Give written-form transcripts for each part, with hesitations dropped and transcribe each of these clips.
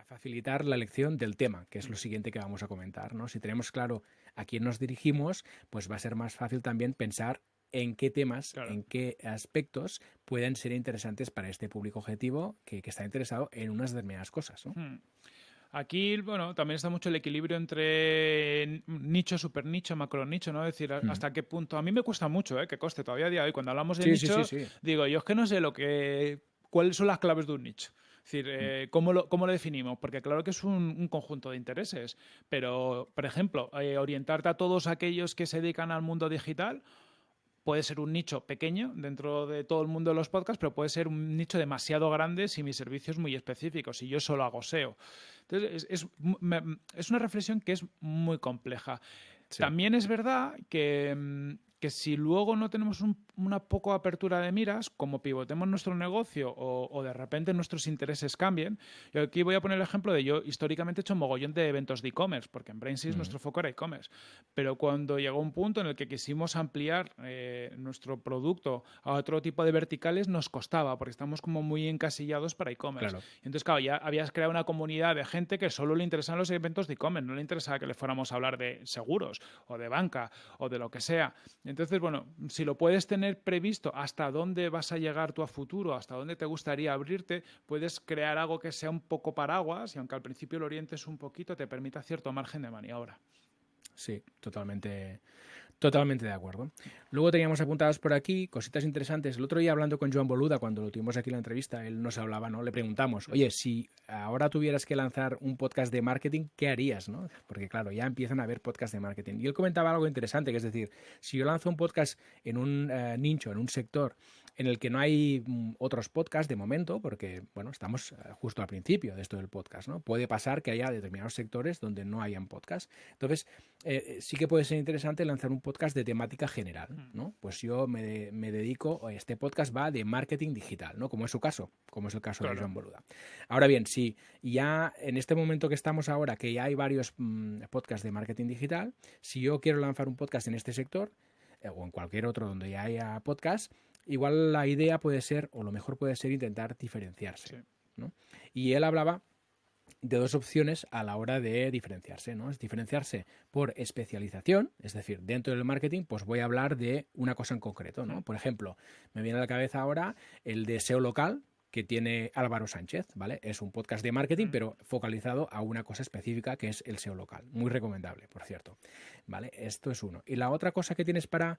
facilitar la elección del tema, que es lo siguiente que vamos a comentar, ¿no? Si tenemos claro a quién nos dirigimos, pues va a ser más fácil también pensar en qué temas, Claro. en qué aspectos pueden ser interesantes para este público objetivo que está interesado en unas determinadas cosas, ¿no? Aquí, bueno, también está mucho el equilibrio entre nicho, super nicho, macro nicho, ¿no? Es decir, hasta qué punto. A mí me cuesta mucho, que conste todavía a día de hoy. Cuando hablamos de Sí, sí, sí, nicho, sí. digo, yo es que no sé cuáles son las claves de un nicho. Es decir, ¿cómo lo definimos? Porque claro que es un conjunto de intereses, pero, por ejemplo, orientarte a todos aquellos que se dedican al mundo digital puede ser un nicho pequeño dentro de todo el mundo de los podcasts, pero puede ser un nicho demasiado grande si mi servicio es muy específico, si yo solo hago SEO. Entonces, es una reflexión que es muy compleja. Sí. También es verdad que si luego no tenemos una poca apertura de miras, como pivotemos nuestro negocio o de repente nuestros intereses cambien. Yo aquí voy a poner el ejemplo de yo históricamente he hecho un mogollón de eventos de e-commerce, porque en Brainsys nuestro foco era e-commerce. Pero cuando llegó un punto en el que quisimos ampliar nuestro producto a otro tipo de verticales, nos costaba, porque estamos como muy encasillados para e-commerce. Claro. Entonces, claro, ya habías creado una comunidad de gente que solo le interesaban los eventos de e-commerce, no le interesaba que le fuéramos a hablar de seguros o de banca o de lo que sea. Entonces, bueno, si lo puedes tener previsto hasta dónde vas a llegar tú a futuro, hasta dónde te gustaría abrirte, puedes crear algo que sea un poco paraguas y aunque al principio lo orientes un poquito, te permita cierto margen de maniobra. Sí, totalmente de acuerdo. Luego teníamos apuntadas por aquí cositas interesantes. El otro día hablando con Joan Boluda, cuando lo tuvimos aquí en la entrevista, él nos hablaba, ¿no? Le preguntamos, oye, si ahora tuvieras que lanzar un podcast de marketing, ¿qué harías, no? Porque claro, ya empiezan a haber podcasts de marketing. Y él comentaba algo interesante, que es decir, si yo lanzo un podcast en un nicho, en un sector en el que no hay otros podcasts de momento, porque, bueno, estamos justo al principio de esto del podcast, ¿no? Puede pasar que haya determinados sectores donde no hayan podcasts. Entonces, sí que puede ser interesante lanzar un podcast de temática general, ¿no? Pues yo me dedico, este podcast va de marketing digital, ¿no? Como es su caso, como es el caso de Joan Boluda. Ahora bien, si ya en este momento que estamos ahora, que ya hay varios podcasts de marketing digital, si yo quiero lanzar un podcast en este sector, o en cualquier otro donde ya haya podcast, igual la idea puede ser, o lo mejor puede ser intentar diferenciarse, Sí. ¿no? Y él hablaba de dos opciones a la hora de diferenciarse, ¿no? Es diferenciarse por especialización, es decir, dentro del marketing, pues voy a hablar de una cosa en concreto, ¿no? Por ejemplo, me viene a la cabeza ahora el de SEO local que tiene Álvaro Sánchez, ¿vale? Es un podcast de marketing, pero focalizado a una cosa específica que es el SEO local. Muy recomendable, por cierto, ¿vale? Esto es uno. Y la otra cosa que tienes para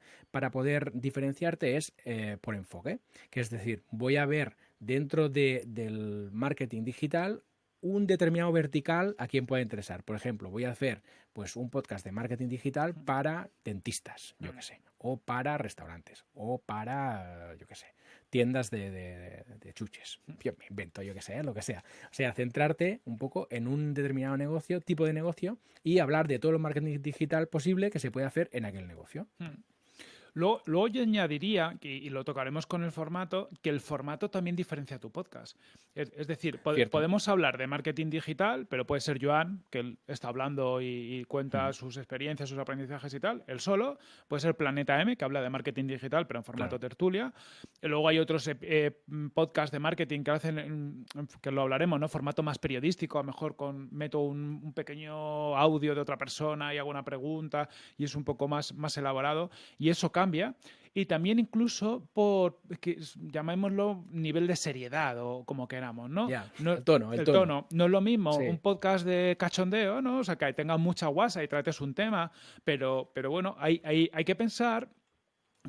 poder diferenciarte es por enfoque, que es decir, voy a ver dentro del marketing digital un determinado vertical a quien pueda interesar. Por ejemplo, voy a hacer pues un podcast de marketing digital para dentistas, yo qué sé, o para restaurantes, o para, yo qué sé, tiendas de chuches. Yo me invento, yo qué sé, lo que sea. O sea, centrarte un poco en un determinado negocio, tipo de negocio, y hablar de todo el marketing digital posible que se puede hacer en aquel negocio. Luego yo añadiría, y lo tocaremos con el formato, que el formato también diferencia tu podcast. Es decir, podemos hablar de marketing digital, pero puede ser Joan, que él está hablando y cuenta sus experiencias, sus aprendizajes y tal, él solo. Puede ser Planeta M, que habla de marketing digital, pero en formato tertulia. Y luego hay otros podcasts de marketing que hacen, que lo hablaremos, ¿no? Formato más periodístico, a lo mejor meto un pequeño audio de otra persona y hago una pregunta y es un poco más elaborado. Y eso cambia, y también incluso por, llamémoslo, nivel de seriedad o como queramos, ¿no? El tono. No es lo mismo Sí. un podcast de cachondeo, ¿no? O sea, que tenga mucha guasa y trates un tema, pero bueno, hay que pensar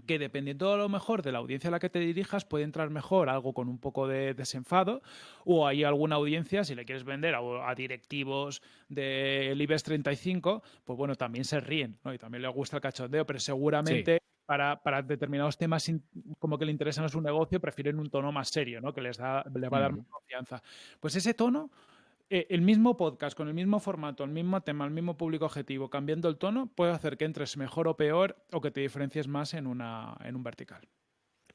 que dependiendo a lo mejor de la audiencia a la que te dirijas puede entrar mejor algo con un poco de desenfado, o hay alguna audiencia, si le quieres vender a directivos del IBEX 35, pues bueno, también se ríen, ¿no? Y también les gusta el cachondeo, pero seguramente para determinados temas como que le interesan a su negocio prefieren un tono más serio, ¿no? Que les va a dar más confianza. Pues ese tono, el mismo podcast, con el mismo formato, el mismo tema, el mismo público objetivo, cambiando el tono, puede hacer que entres mejor o peor o que te diferencies más en un vertical.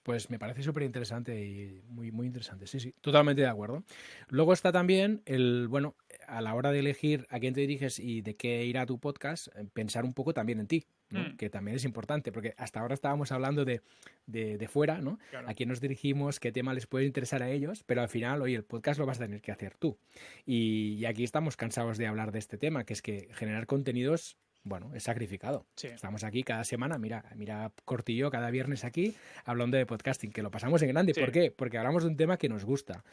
Pues me parece súper interesante y muy, muy interesante. Sí, sí, totalmente de acuerdo. Luego está también bueno, a la hora de elegir a quién te diriges y de qué irá tu podcast, pensar un poco también en ti, ¿no? Que también es importante, porque hasta ahora estábamos hablando de fuera, ¿no? Claro. A quién nos dirigimos, qué tema les puede interesar a ellos, pero al final, oye, el podcast lo vas a tener que hacer tú. Y aquí estamos cansados de hablar de este tema, que es que generar contenidos, bueno, es sacrificado. Sí. Estamos aquí cada semana, mira Cortillo cada viernes aquí hablando de podcasting, que lo pasamos en grande. Sí. ¿Por qué? Porque hablamos de un tema que nos gusta.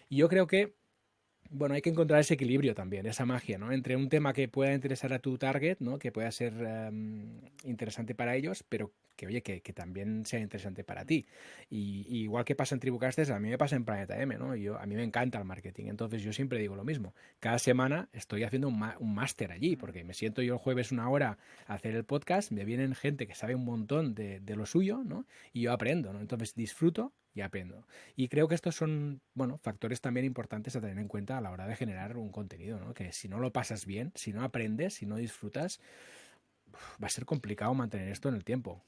Y yo creo que, bueno, hay que encontrar ese equilibrio también, esa magia, ¿no? Entre un tema que pueda interesar a tu target, ¿no? Que pueda ser interesante para ellos, pero que, oye, que también sea interesante para ti. Y igual que pasa en Tribucasters, a mí me pasa en Planeta M, ¿no? A mí me encanta el marketing, entonces yo siempre digo lo mismo. Cada semana estoy haciendo un máster allí, porque me siento yo el jueves 1 hora a hacer el podcast, me vienen gente que sabe un montón de lo suyo, ¿no? Y yo aprendo, ¿no? Entonces disfruto y aprendo. Y creo que estos son, bueno, factores también importantes a tener en cuenta a la hora de generar un contenido, ¿no? Que si no lo pasas bien, si no aprendes, si no disfrutas, va a ser complicado mantener esto en el tiempo.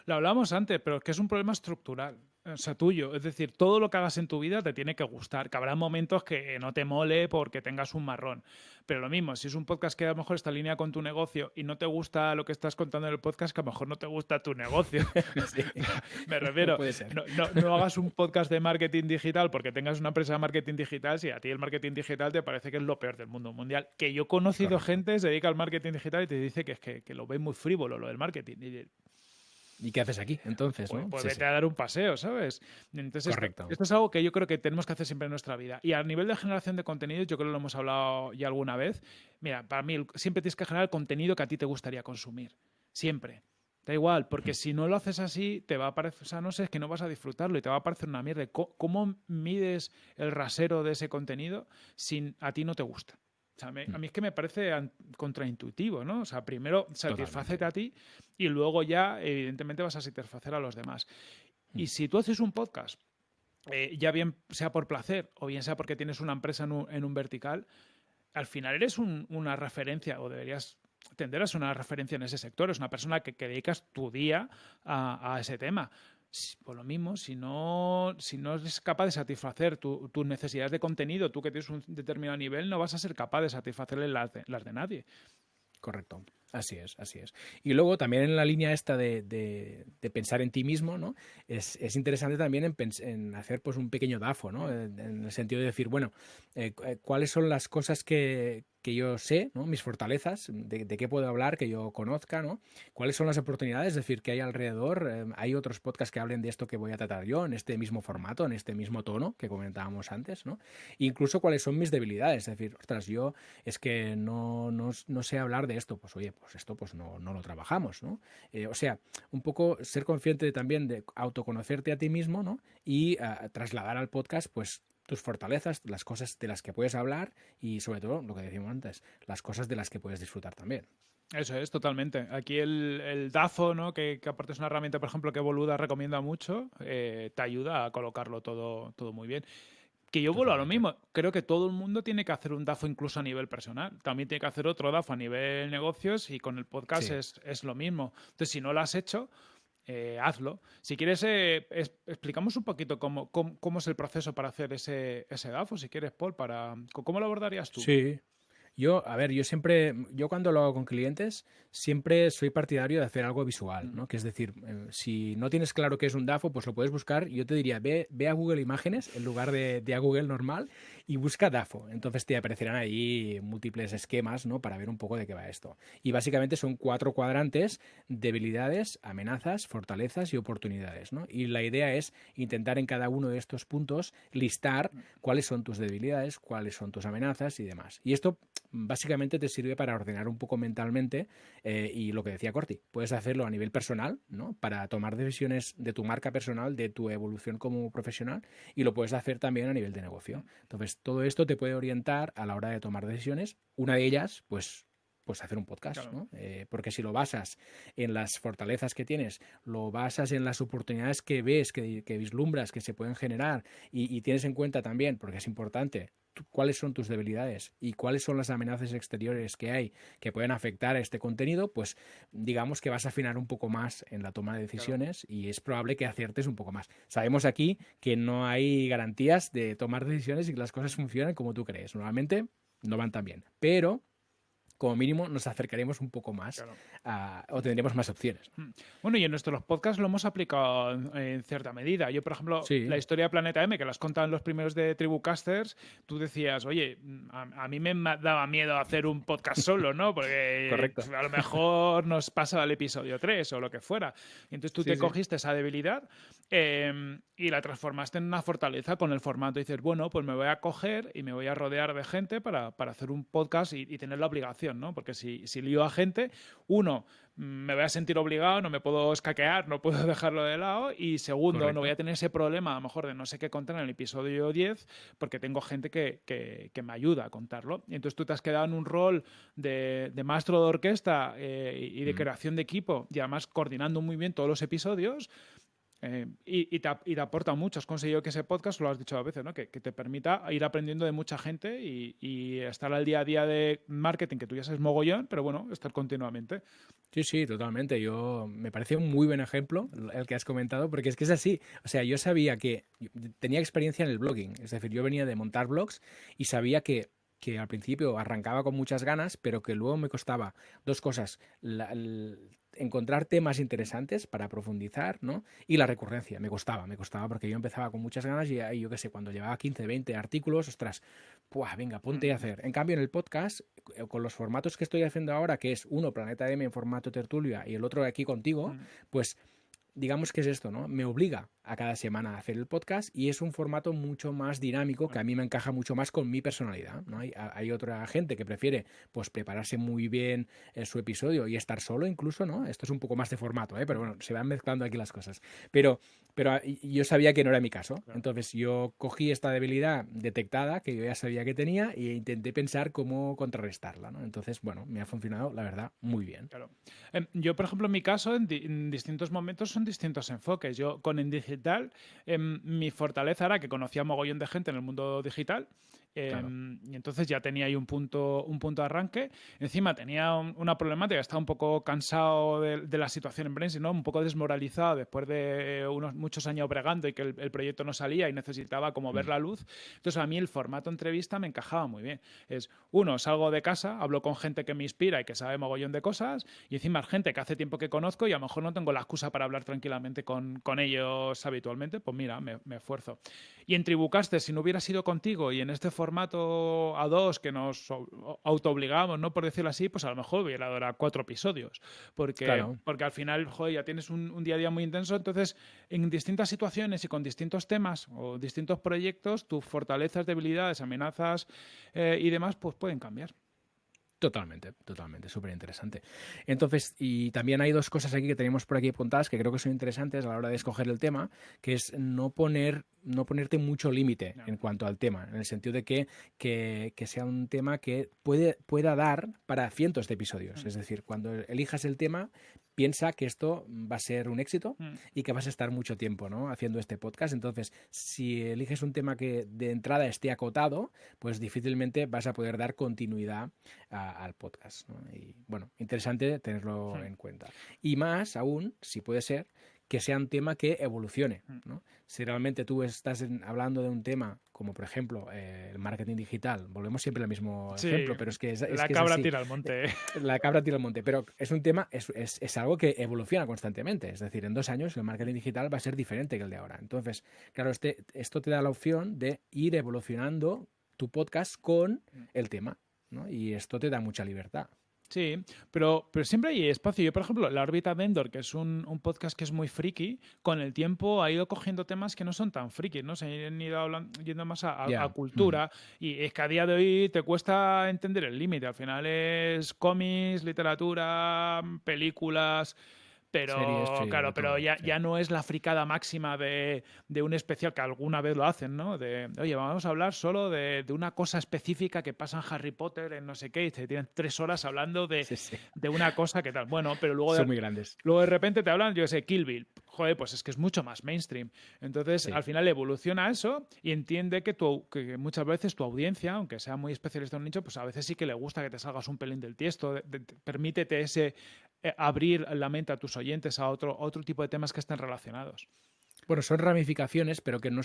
Lo hablamos antes, pero es que es un problema estructural, o sea, tuyo. Es decir, todo lo que hagas en tu vida te tiene que gustar, que habrá momentos que no te mole porque tengas un marrón. Pero lo mismo, si es un podcast que a lo mejor está en línea con tu negocio y no te gusta lo que estás contando en el podcast, que a lo mejor no te gusta tu negocio. Sí. Me refiero, Puede ser. no hagas un podcast de marketing digital porque tengas una empresa de marketing digital si a ti el marketing digital te parece que es lo peor del mundo mundial. Que yo he conocido Correcto. gente que se dedica al marketing digital y te dice que es que lo ve muy frívolo lo del marketing. ¿Y qué haces aquí entonces, no? Pues Sí, vete sí. a dar un paseo, ¿sabes? Entonces, Correcto. esto es algo que yo creo que tenemos que hacer siempre en nuestra vida. Y a nivel de generación de contenidos, yo creo que lo hemos hablado ya alguna vez. Mira, para mí siempre tienes que generar el contenido que a ti te gustaría consumir. Siempre. Da igual, porque si no lo haces así, te va a parecer, o sea, no sé, es que no vas a disfrutarlo y te va a parecer una mierda. ¿Cómo mides el rasero de ese contenido si a ti no te gusta? O sea, a mí es que me parece contraintuitivo, ¿no? O sea, primero satisfácete a ti y luego ya, evidentemente, vas a satisfacer a los demás. Y si tú haces un podcast, ya bien sea por placer o bien sea porque tienes una empresa en un vertical, al final eres una referencia o deberías tender a ser una referencia en ese sector. Es una persona que dedicas tu día a ese tema. Por lo mismo, si no eres capaz de satisfacer tus necesidades de contenido, tú que tienes un determinado nivel, no vas a ser capaz de satisfacerle las de nadie. Correcto. Así es, así es. Y luego también en la línea esta de pensar en ti mismo, ¿no? Es interesante también en hacer pues un pequeño DAFO, ¿no? En el sentido de decir, bueno, ¿cuáles son las cosas que yo sé, ¿no? Mis fortalezas, de qué puedo hablar, que yo conozca, ¿no? ¿Cuáles son las oportunidades? Es decir, que hay alrededor. Hay otros podcasts que hablen de esto que voy a tratar yo, en este mismo formato, en este mismo tono que comentábamos antes, ¿no? Incluso cuáles son mis debilidades. Es decir, ostras, yo es que no sé hablar de esto. Pues oye, pues esto pues no lo trabajamos, ¿no? O sea, un poco ser consciente también de autoconocerte a ti mismo, ¿no? Y trasladar al podcast, pues tus fortalezas, las cosas de las que puedes hablar y sobre todo, lo que decíamos antes, las cosas de las que puedes disfrutar también. Eso es, totalmente. Aquí el DAFO, ¿no? que aparte es una herramienta, por ejemplo, que Boluda recomienda mucho, te ayuda a colocarlo todo muy bien. Que yo vuelvo a lo mismo. Creo que todo el mundo tiene que hacer un DAFO incluso a nivel personal. También tiene que hacer otro DAFO a nivel negocios y con el podcast es lo mismo. Entonces, si no lo has hecho, hazlo. Si quieres, explicamos un poquito cómo es el proceso para hacer ese DAFO, si quieres, Paul, ¿cómo lo abordarías tú? Sí. Yo cuando lo hago con clientes, siempre soy partidario de hacer algo visual, ¿no? Que es decir, si no tienes claro qué es un DAFO, pues lo puedes buscar. Yo te diría, ve a Google Imágenes en lugar de a Google normal y busca DAFO. Entonces te aparecerán ahí múltiples esquemas, ¿no? Para ver un poco de qué va esto. Y básicamente son 4 cuadrantes: debilidades, amenazas, fortalezas y oportunidades, ¿no? Y la idea es intentar en cada uno de estos puntos listar cuáles son tus debilidades, cuáles son tus amenazas y demás. Y esto básicamente te sirve para ordenar un poco mentalmente y lo que decía Corti, puedes hacerlo a nivel personal, ¿no? Para tomar decisiones de tu marca personal, de tu evolución como profesional, y lo puedes hacer también a nivel de negocio. Entonces, todo esto te puede orientar a la hora de tomar decisiones. Una de ellas, pues, pues hacer un podcast, claro. ¿no? Porque si lo basas en las fortalezas que tienes, lo basas en las oportunidades que ves, que vislumbras, que se pueden generar y tienes en cuenta también, porque es importante, cuáles son tus debilidades y cuáles son las amenazas exteriores que hay que pueden afectar a este contenido, pues digamos que vas a afinar un poco más en la toma de decisiones, claro. Y es probable que aciertes un poco más. Sabemos aquí que no hay garantías de tomar decisiones y que las cosas funcionen como tú crees. Normalmente no van tan bien, pero como mínimo nos acercaremos un poco más, claro. O tendremos más opciones. Bueno, y en nuestros podcasts lo hemos aplicado en cierta medida. Yo, por ejemplo, sí. La historia de Planeta M, que las contaban los primeros de Tribucasters, tú decías, oye, a mí me daba miedo hacer un podcast solo, ¿no? Porque a lo mejor nos pasa el episodio 3 o lo que fuera. Y entonces tú te cogiste esa debilidad y la transformaste en una fortaleza con el formato. Y dices, bueno, pues me voy a coger y me voy a rodear de gente para hacer un podcast y tener la obligación, ¿no? Porque si lío a gente, uno, me voy a sentir obligado, no me puedo escaquear, no puedo dejarlo de lado, y segundo, correcto. No voy a tener ese problema a lo mejor de no sé qué contar en el episodio 10 porque tengo gente que me ayuda a contarlo. Y entonces tú te has quedado en un rol de maestro de orquesta y de creación de equipo y además coordinando muy bien todos los episodios. Y te aporta mucho. Has conseguido que ese podcast, lo has dicho a veces, ¿no? que te permita ir aprendiendo de mucha gente y estar al día a día de marketing, que tú ya sabes mogollón, pero bueno, estar continuamente. Sí, totalmente. Me parece un muy buen ejemplo el que has comentado, porque es que es así. O sea, yo sabía que tenía experiencia en el blogging, es decir, yo venía de montar blogs y sabía que al principio arrancaba con muchas ganas, pero que luego me costaba dos cosas. Encontrar temas interesantes para profundizar, ¿no? Y la recurrencia, me costaba porque yo empezaba con muchas ganas y yo qué sé, cuando llevaba 15, 20 artículos, ostras, venga, ponte a hacer. En cambio, en el podcast, con los formatos que estoy haciendo ahora, que es uno, Planeta M en formato tertulia y el otro aquí contigo, pues digamos que es esto, ¿no? Me obliga a cada semana a hacer el podcast y es un formato mucho más dinámico que a mí me encaja mucho más con mi personalidad, ¿no? Hay otra gente que prefiere pues prepararse muy bien su episodio y estar solo incluso, ¿no? Esto es un poco más de formato, pero bueno, se van mezclando aquí las cosas. Pero yo sabía que no era mi caso. Claro. Entonces yo cogí esta debilidad detectada que yo ya sabía que tenía e intenté pensar cómo contrarrestarla, ¿no? Entonces, bueno, me ha funcionado, la verdad, muy bien. Claro. Yo, por ejemplo, en mi caso, en distintos momentos son distintos enfoques. Yo con En Digital, mi fortaleza era que conocía mogollón de gente en el mundo digital. Claro. Y entonces ya tenía ahí un punto de arranque. Encima tenía una problemática, estaba un poco cansado de la situación en Brainzy, ¿no? Un poco desmoralizado después de muchos años bregando y que el proyecto no salía y necesitaba como ver la luz. Entonces a mí el formato entrevista me encajaba muy bien. Salgo de casa, hablo con gente que me inspira y que sabe mogollón de cosas, y encima gente que hace tiempo que conozco y a lo mejor no tengo la excusa para hablar tranquilamente con ellos habitualmente, pues mira, me esfuerzo. Y en Tribucaster, si no hubiera sido contigo y en este formato a dos que nos autoobligamos, ¿no? Por decirlo así, pues a lo mejor hubiera durado 4 episodios. Porque al final, joder, ya tienes un día a día muy intenso. Entonces, en distintas situaciones y con distintos temas o distintos proyectos, tus fortalezas, debilidades, amenazas y demás, pues pueden cambiar. Totalmente, súper interesante. Entonces, y también hay dos cosas aquí que tenemos por aquí apuntadas que creo que son interesantes a la hora de escoger el tema, que es no ponerte mucho límite en cuanto al tema, en el sentido de que sea un tema que pueda dar para cientos de episodios. Es decir, cuando elijas el tema, piensa que esto va a ser un éxito y que vas a estar mucho tiempo, ¿no? haciendo este podcast. Entonces, si eliges un tema que de entrada esté acotado, pues difícilmente vas a poder dar continuidad al podcast, ¿no? Y bueno, interesante tenerlo en cuenta. Y más aún, si puede ser, que sea un tema que evolucione, ¿no? Si realmente tú estás hablando de un tema como, por ejemplo, el marketing digital, volvemos siempre al mismo ejemplo, pero es que la cabra tira al monte. La cabra tira al monte, pero es un tema, es algo que evoluciona constantemente. Es decir, en 2 años el marketing digital va a ser diferente que el de ahora. Entonces, claro, esto te da la opción de ir evolucionando tu podcast con el tema, ¿no? Y esto te da mucha libertad. Sí, pero siempre hay espacio. Yo, por ejemplo, La órbita de Endor, que es un podcast que es muy friki, con el tiempo ha ido cogiendo temas que no son tan frikis, ¿no? Se han ido yendo más a cultura. Y es que a día de hoy te cuesta entender el límite. Al final es cómics, literatura, películas. Pero series, sí, claro, pero todo, ya no es la fricada máxima de un especial, que alguna vez lo hacen, ¿no? Oye, vamos a hablar solo de una cosa específica que pasa en Harry Potter, en no sé qué, y te tienen 3 horas hablando de una cosa que tal. Bueno, pero luego son muy grandes. Luego de repente te hablan, yo qué sé, Kill Bill. Joder, pues es que es mucho más mainstream. Entonces, al final evoluciona eso y entiende que muchas veces tu audiencia, aunque sea muy especialista en un nicho, pues a veces sí que le gusta que te salgas un pelín del tiesto. Permítete abrir la mente a tus oyentes a otro tipo de temas que estén relacionados. Bueno, son ramificaciones, pero que no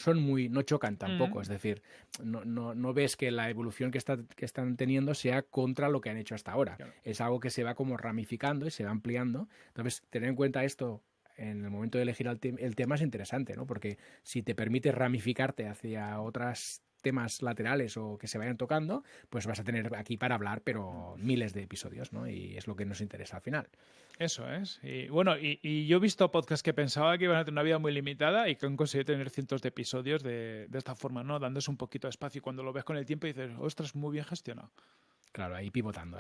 chocan tampoco. Es decir, no ves que la evolución que están teniendo sea contra lo que han hecho hasta ahora. Claro. Es algo que se va como ramificando y se va ampliando. Entonces, tener en cuenta esto en el momento de elegir el tema es interesante, ¿no? Porque si te permite ramificarte hacia otros temas laterales o que se vayan tocando, pues vas a tener aquí para hablar, pero miles de episodios, ¿no? Y es lo que nos interesa al final. Eso es. Y bueno, y yo he visto podcasts que pensaba que iban a tener una vida muy limitada y que han conseguido tener cientos de episodios de esta forma, ¿no? Dándose un poquito de espacio y cuando lo ves con el tiempo dices, ostras, muy bien gestionado. Claro, ahí pivotando.